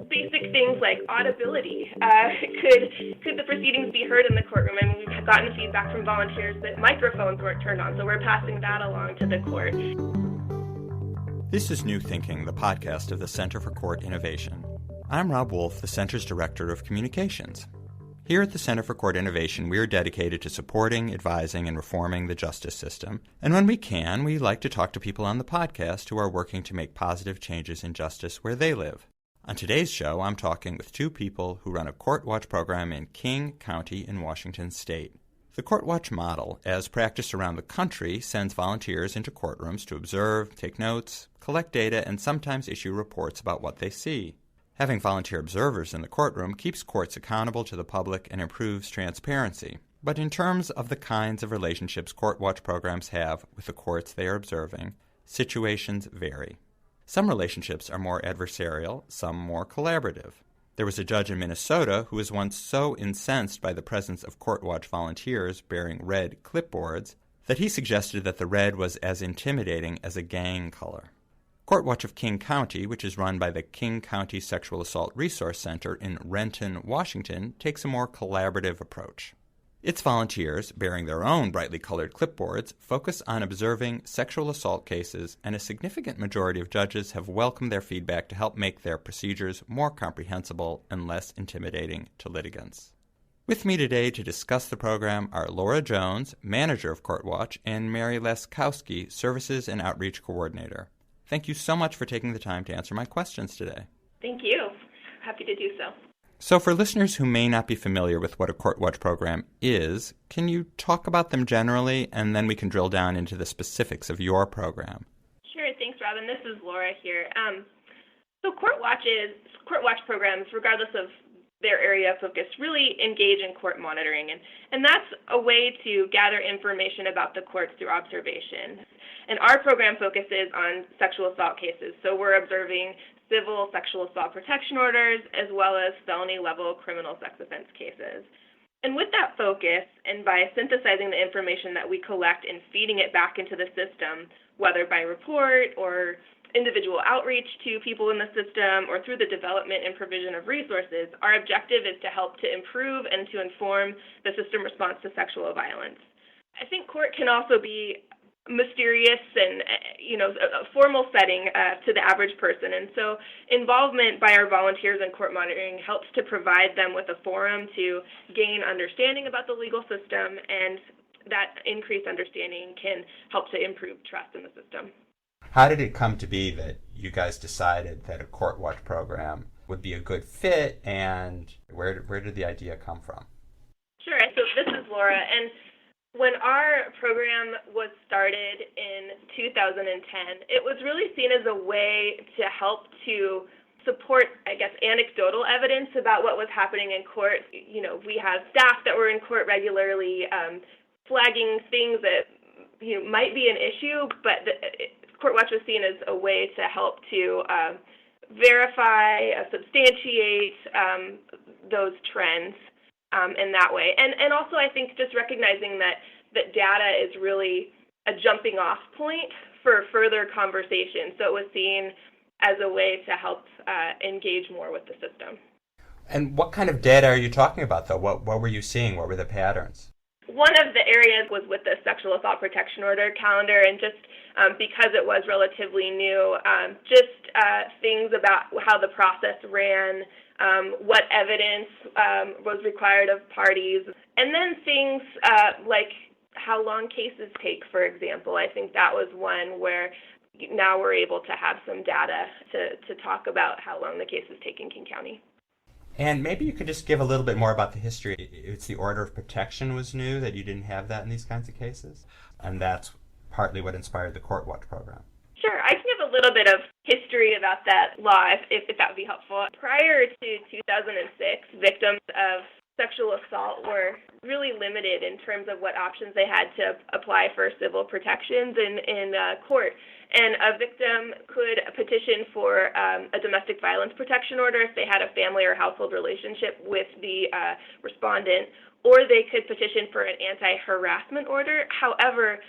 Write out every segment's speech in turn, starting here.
Basic things like audibility. Could the proceedings be heard in the courtroom? I mean, we've gotten feedback from volunteers that microphones weren't turned on, so we're passing that along to the court. This is New Thinking, the podcast of the Center for Court Innovation. I'm Rob Wolf, the Center's Director of Communications. Here at the Center for Court Innovation, we are dedicated to supporting, advising, and reforming the justice system. And when we can, we like to talk to people on the podcast who are working to make positive changes in justice where they live. On today's show, I'm talking with two people who run a CourtWatch program in King County in Washington State. The CourtWatch model, as practiced around the country, sends volunteers into courtrooms to observe, take notes, collect data, and sometimes issue reports about what they see. Having volunteer observers in the courtroom keeps courts accountable to the public and improves transparency. But in terms of the kinds of relationships CourtWatch programs have with the courts they are observing, situations vary. Some relationships are more adversarial, some more collaborative. There was a judge in Minnesota who was once so incensed by the presence of CourtWatch volunteers bearing red clipboards that he suggested that the red was as intimidating as a gang color. CourtWatch of King County, which is run by the King County Sexual Assault Resource Center in Renton, Washington, takes a more collaborative approach. Its volunteers, bearing their own brightly colored clipboards, focus on observing sexual assault cases, and a significant majority of judges have welcomed their feedback to help make their procedures more comprehensible and less intimidating to litigants. With me today to discuss the program are Laura Jones, manager of CourtWatch, and Mary Laskowski, services and outreach coordinator. Thank you so much for taking the time to answer my questions today. Thank you. Happy to do so. So for listeners who may not be familiar with what a CourtWatch program is, can you talk about them generally, and then we can drill down into the specifics of your program? Sure. Thanks, Robin. This is Laura here. So CourtWatch programs, regardless of their area of focus, really engage in court monitoring. And that's a way to gather information about the courts through observation. And our program focuses on sexual assault cases. So we're observing civil sexual assault protection orders as well as felony-level criminal sex offense cases. And with that focus, and by synthesizing the information that we collect and feeding it back into the system, whether by report or individual outreach to people in the system or through the development and provision of resources, our objective is to help to improve and to inform the system response to sexual violence. I think court can also be mysterious and, a formal setting to the average person. And so involvement by our volunteers in court monitoring helps to provide them with a forum to gain understanding about the legal system, and that increased understanding can help to improve trust in the system. How did it come to be that you guys decided that a CourtWatch program would be a good fit, and where did the idea come from? Sure. So this is Laura, and when our program was started in 2010, it was really seen as a way to help to support, anecdotal evidence about what was happening in court. We have staff that were in court regularly flagging things that might be an issue, but CourtWatch was seen as a way to help to verify, substantiate those trends in that way. And also I think just recognizing that data is really a jumping off point for further conversation. So it was seen as a way to help engage more with the system. And what kind of data are you talking about, though? What were you seeing? What were the patterns? One of the areas was with the sexual assault protection order calendar, and just because it was relatively new, things about how the process ran, what evidence was required of parties, and then things like how long cases take, for example. I think that was one where now we're able to have some data to talk about how long the cases take in King County. And maybe you could just give a little bit more about the history. It's the order of protection was new, that you didn't have that in these kinds of cases, and that's partly what inspired the CourtWatch program. Sure. I can give a little bit of history about that law, if that would be helpful. Prior to 2006, victims of sexual assault were really limited in terms of what options they had to apply for civil protections in court. And a victim could petition for a domestic violence protection order if they had a family or household relationship with the respondent, or they could petition for an anti-harassment order. However,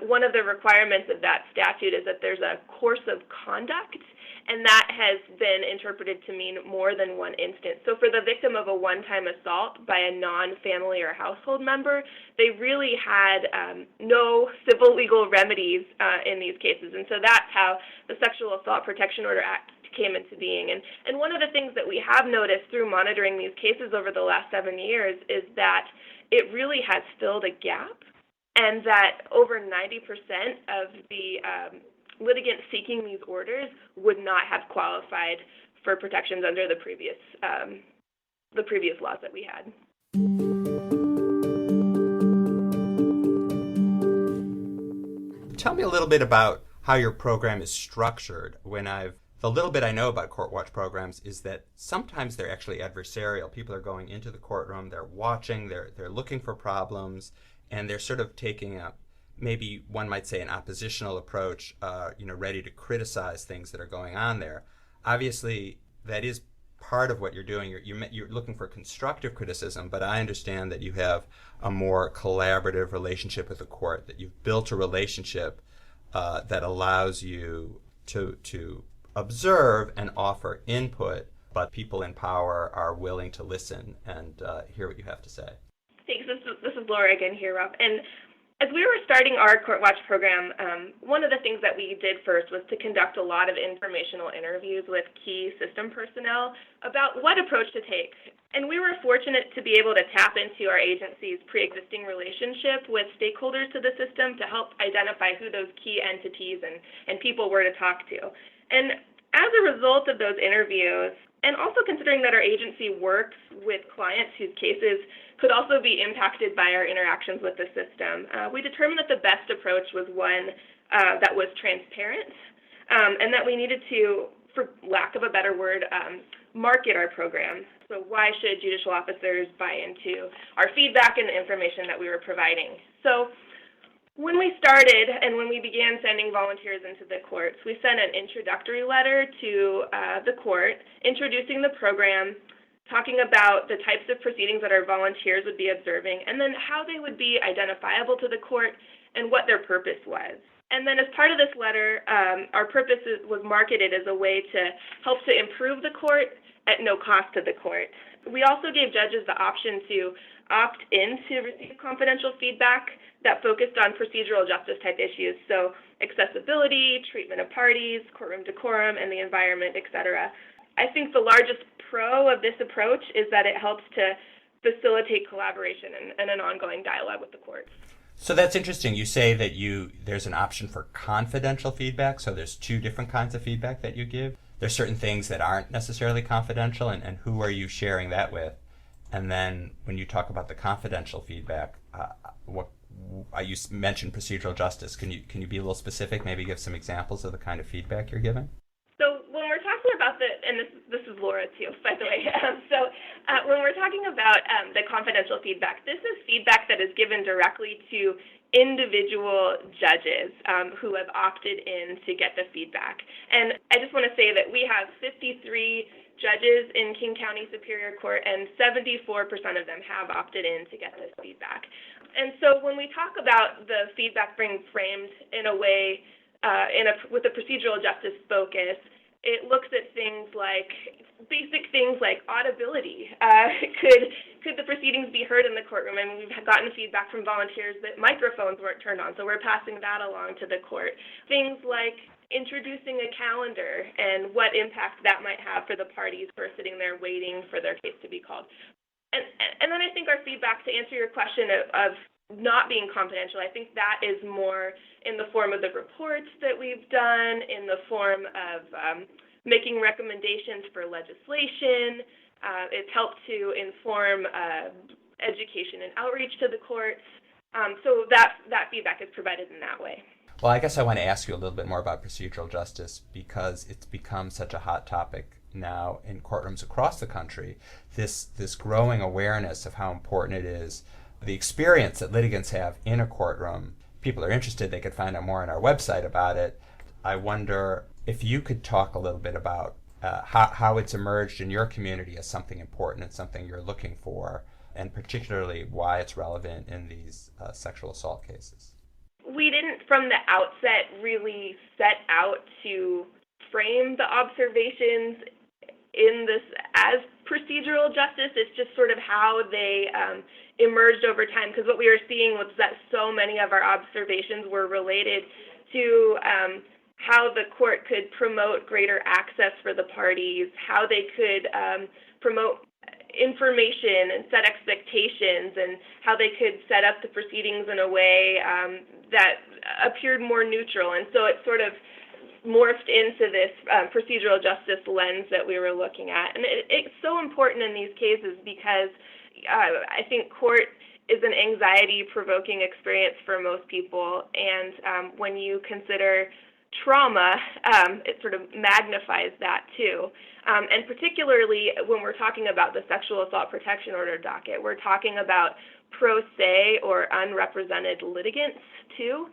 one of the requirements of that statute is that there's a course of conduct, and that has been interpreted to mean more than one instance. So for the victim of a one-time assault by a non-family or household member, they really had no civil legal remedies in these cases. And so that's how the Sexual Assault Protection Order Act came into being. And one of the things that we have noticed through monitoring these cases over the last 7 years is that it really has filled a gap, and that over 90% of the litigants seeking these orders would not have qualified for protections under the previous laws that we had. Tell me a little bit about how your program is structured. The little bit I know about CourtWatch programs is that sometimes they're actually adversarial. People are going into the courtroom, they're watching, they're looking for problems, and they're sort of taking a, maybe one might say, an oppositional approach, ready to criticize things that are going on there. Obviously, that is part of what you're doing. You're looking for constructive criticism, but I understand that you have a more collaborative relationship with the court, that you've built a relationship that allows you to observe and offer input, but people in power are willing to listen and hear what you have to say. Thanks. This is Laura again here, Rob. And as we were starting our CourtWatch program, one of the things that we did first was to conduct a lot of informational interviews with key system personnel about what approach to take. And we were fortunate to be able to tap into our agency's pre-existing relationship with stakeholders to the system to help identify who those key entities and people were to talk to. And as a result of those interviews, and also considering that our agency works with clients whose cases could also be impacted by our interactions with the system, we determined that the best approach was one that was transparent, and that we needed to, for lack of a better word, market our program. So why should judicial officers buy into our feedback and the information that we were providing? So when we started and when we began sending volunteers into the courts, we sent an introductory letter to the court introducing the program, talking about the types of proceedings that our volunteers would be observing, and then how they would be identifiable to the court and what their purpose was. And then as part of this letter, our purpose was marketed as a way to help to improve the court at no cost to the court. We also gave judges the option to opt in to receive confidential feedback that focused on procedural justice type issues, so accessibility, treatment of parties, courtroom decorum, and the environment, etc. I think the largest pro of this approach is that it helps to facilitate collaboration and an ongoing dialogue with the courts. So that's interesting. You say that there's an option for confidential feedback, so there's two different kinds of feedback that you give. There's certain things that aren't necessarily confidential, and who are you sharing that with? And then when you talk about the confidential feedback, you mentioned procedural justice. Can you be a little specific, maybe give some examples of the kind of feedback you're giving? So when we're talking about and this is Laura too, by the way. When we're talking about the confidential feedback, this is feedback that is given directly to individual judges who have opted in to get the feedback. And I just want to say that we have 53 judges in King County Superior Court, and 74% of them have opted in to get this feedback. And so when we talk about the feedback being framed in a way with a procedural justice focus, it looks at basic things like audibility. Could the proceedings be heard in the courtroom? I mean, we've gotten feedback from volunteers that microphones weren't turned on, so we're passing that along to the court. Things like introducing a calendar and what impact that might have for the parties who are sitting there waiting for their case to be called. And then I think our feedback, to answer your question of not being confidential, I think that is more in the form of the reports that we've done, in the form of making recommendations for legislation. It's helped to inform education and outreach to the courts. So that feedback is provided in that way. Well, I guess I want to ask you a little bit more about procedural justice because it's become such a hot topic now in courtrooms across the country. This growing awareness of how important it is, the experience that litigants have in a courtroom. People are interested, they could find out more on our website about it. I wonder if you could talk a little bit about how it's emerged in your community as something important and something you're looking for and particularly why it's relevant in these sexual assault cases? We didn't, from the outset, really set out to frame the observations in this as procedural justice. It's just sort of how they emerged over time, because what we were seeing was that so many of our observations were related to how the court could promote greater access for the parties, how they could promote information and set expectations, and how they could set up the proceedings in a way that appeared more neutral. And so it sort of morphed into this procedural justice lens that we were looking at. And it's so important in these cases because I think court is an anxiety-provoking experience for most people, and when you consider trauma, it sort of magnifies that too. And particularly when we're talking about the Sexual Assault Protection Order docket, we're talking about pro se or unrepresented litigants too.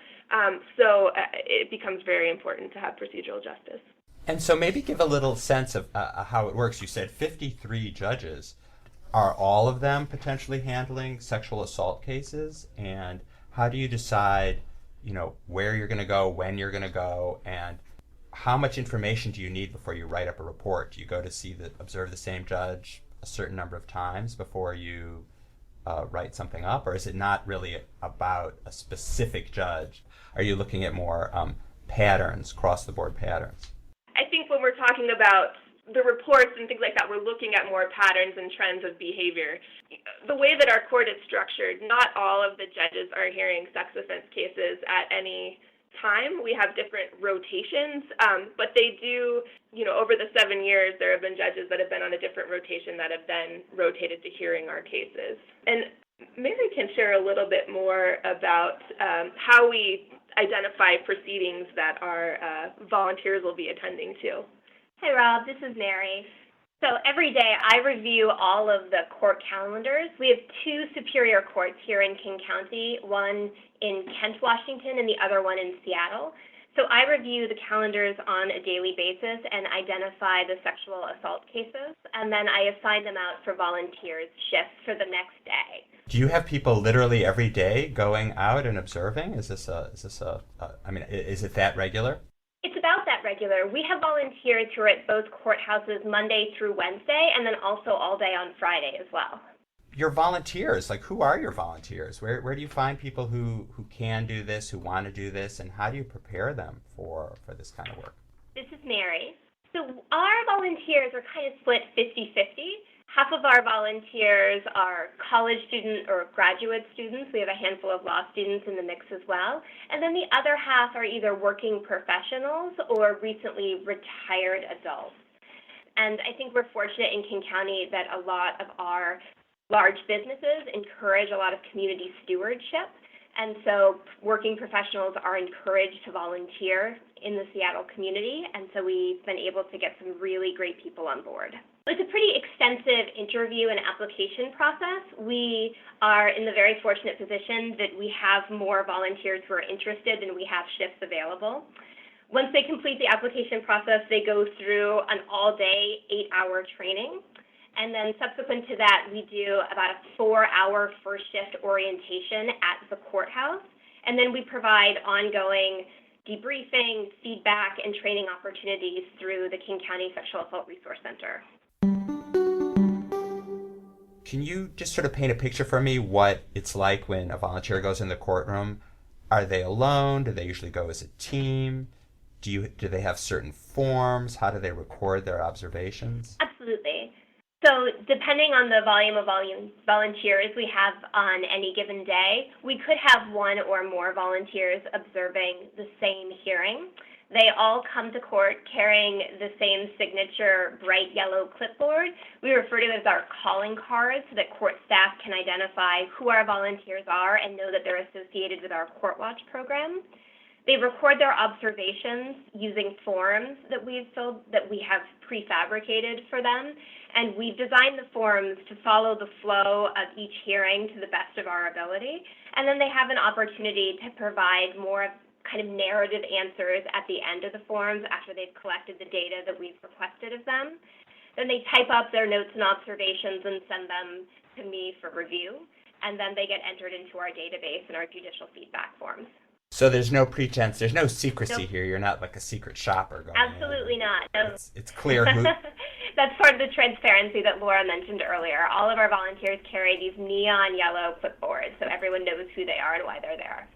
So it becomes very important to have procedural justice. And so maybe give a little sense of how it works. You said 53 judges. Are all of them potentially handling sexual assault cases? And how do you decide, where you're going to go, when you're going to go, and how much information do you need before you write up a report? Do you go to observe the same judge a certain number of times before you write something up, or is it not really about a specific judge? Are you looking at more patterns, across-the-board patterns? I think when we're talking about the reports and things like that, we're looking at more patterns and trends of behavior. The way that our court is structured, not all of the judges are hearing sex offense cases at any time. We have different rotations, but they do, over the 7 years, there have been judges that have been on a different rotation that have then rotated to hearing our cases. And Mary can share a little bit more about how we identify proceedings that our volunteers will be attending to. Hi, Rob. This is Mary. So every day I review all of the court calendars. We have two superior courts here in King County, one in Kent, Washington, and the other one in Seattle. So I review the calendars on a daily basis and identify the sexual assault cases, and then I assign them out for volunteers' shifts for the next day. Do you have people literally every day going out and observing? Is it that regular? It's about that regular. We have volunteers who are at both courthouses Monday through Wednesday, and then also all day on Friday as well. Your volunteers, who are your volunteers? Where do you find people who can do this, who want to do this, and how do you prepare them for this kind of work? This is Mary. So our volunteers are kind of split 50-50. Half of our volunteers are college students or graduate students. We have a handful of law students in the mix as well. And then the other half are either working professionals or recently retired adults. And I think we're fortunate in King County that a lot of our large businesses encourage a lot of community stewardship. And so working professionals are encouraged to volunteer in the Seattle community. And so we've been able to get some really great people on board. It's a pretty extensive interview and application process. We are in the very fortunate position that we have more volunteers who are interested than we have shifts available. Once they complete the application process, they go through an all-day, 8-hour training. And then subsequent to that, we do about a 4-hour first shift orientation at the courthouse. And then we provide ongoing debriefing, feedback, and training opportunities through the King County Sexual Assault Resource Center. Can you just sort of paint a picture for me what it's like when a volunteer goes in the courtroom? Are they alone? Do they usually go as a team? Do they have certain forms? How do they record their observations? Absolutely. So depending on the volume of volunteers we have on any given day, we could have one or more volunteers observing the same hearing. They all come to court carrying the same signature bright yellow clipboard. We refer to it as our calling card so that court staff can identify who our volunteers are and know that they're associated with our CourtWatch program. They record their observations using forms that we have prefabricated for them, and we've designed the forms to follow the flow of each hearing to the best of our ability. And then they have an opportunity to provide more kind of narrative answers at the end of the forms after they've collected the data that we've requested of them. Then they type up their notes and observations and send them to me for review, and then they get entered into our database and our judicial feedback forms. So there's no pretense, there's no secrecy Nope. here. You're not like a secret shopper going Absolutely in. not. No. It's clear who... That's part of the transparency that Laura mentioned earlier. All of our volunteers carry these neon yellow clipboards, so everyone knows who they are and why they're there.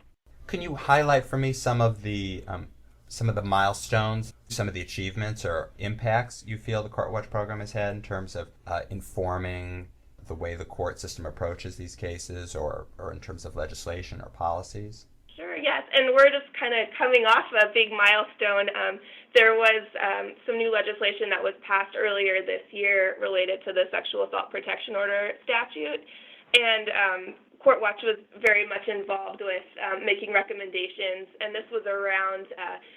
Can you highlight for me some of the milestones, some of the achievements or impacts you feel the CourtWatch program has had in terms of informing the way the court system approaches these cases, or in terms of legislation or policies? Sure, yes, and we're just kind of coming off a big milestone. There was some new legislation that was passed earlier this year related to the Sexual Assault Protection Order statute, and CourtWatch was very much involved with making recommendations, and this was around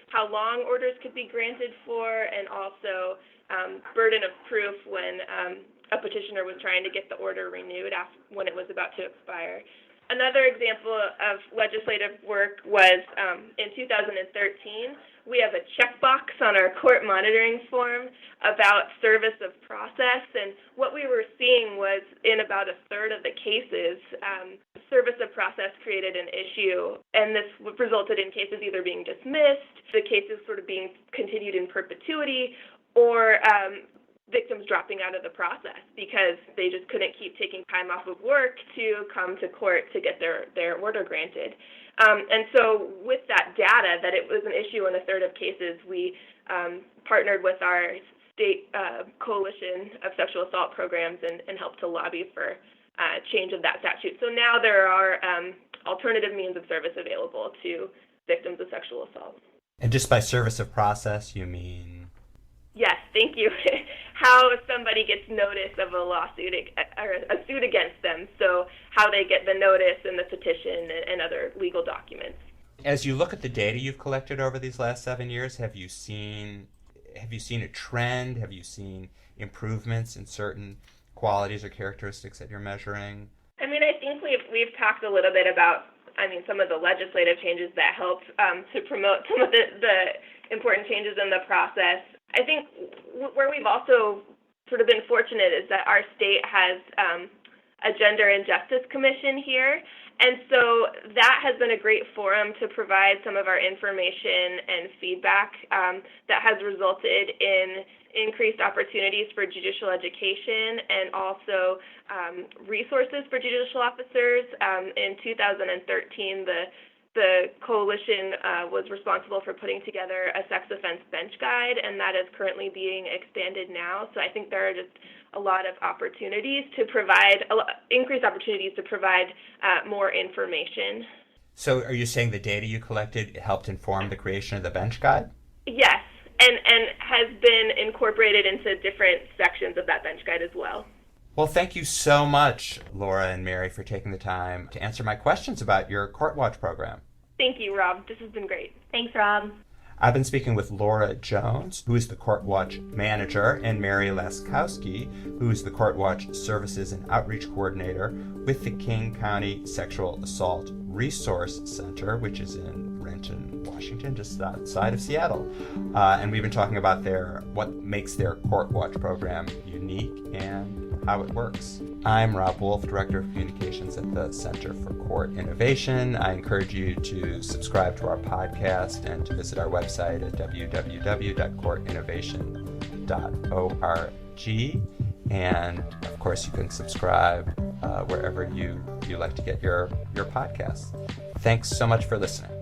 how long orders could be granted for, and also burden of proof when a petitioner was trying to get the order renewed when it was about to expire. Another example of legislative work was in 2013, we have a checkbox on our court monitoring form about service of process, and what we were seeing was in about a third of the cases, service of process created an issue, and this resulted in cases either being dismissed, the cases sort of being continued in perpetuity, or victims dropping out of the process because they just couldn't keep taking time off of work to come to court to get their order granted. And so with that data, that it was an issue in a third of cases, we partnered with our state coalition of sexual assault programs and helped to lobby for change of that statute. So now there are alternative means of service available to victims of sexual assault. And just by service of process, you mean? Yes, thank you. How somebody gets notice of a lawsuit or a suit against them, so how they get the notice and the petition and other legal documents. As you look at the data you've collected over these last 7 years, have you seen a trend? Have you seen improvements in certain qualities or characteristics that you're measuring? I mean, I think we've talked a little bit about, some of the legislative changes that helped to promote some of the important changes in the process. I think where we've also sort of been fortunate is that our state has a Gender and Justice Commission here, and so that has been a great forum to provide some of our information and feedback that has resulted in increased opportunities for judicial education and also resources for judicial officers. In 2013, the coalition was responsible for putting together a sex offense bench guide, and that is currently being expanded now. So I think there are just a lot of opportunities to provide, increased opportunities to provide more information. So are you saying the data you collected helped inform the creation of the bench guide? Yes, and has been incorporated into different sections of that bench guide as well. Well, thank you so much, Laura and Mary, for taking the time to answer my questions about your CourtWatch program. Thank you, Rob. This has been great. Thanks, Rob. I've been speaking with Laura Jones, who is the CourtWatch manager, and Mary Laskowski, who is the CourtWatch Services and Outreach Coordinator with the King County Sexual Assault Resource Center, which is in Renton, Washington, just outside of Seattle. And we've been talking about what makes their CourtWatch program unique and how it works. I'm Rob Wolf, Director of Communications at the Center for Court Innovation. I encourage you to subscribe to our podcast and to visit our website at www.courtinnovation.org. And of course, you can subscribe wherever you like to get your podcasts. Thanks so much for listening.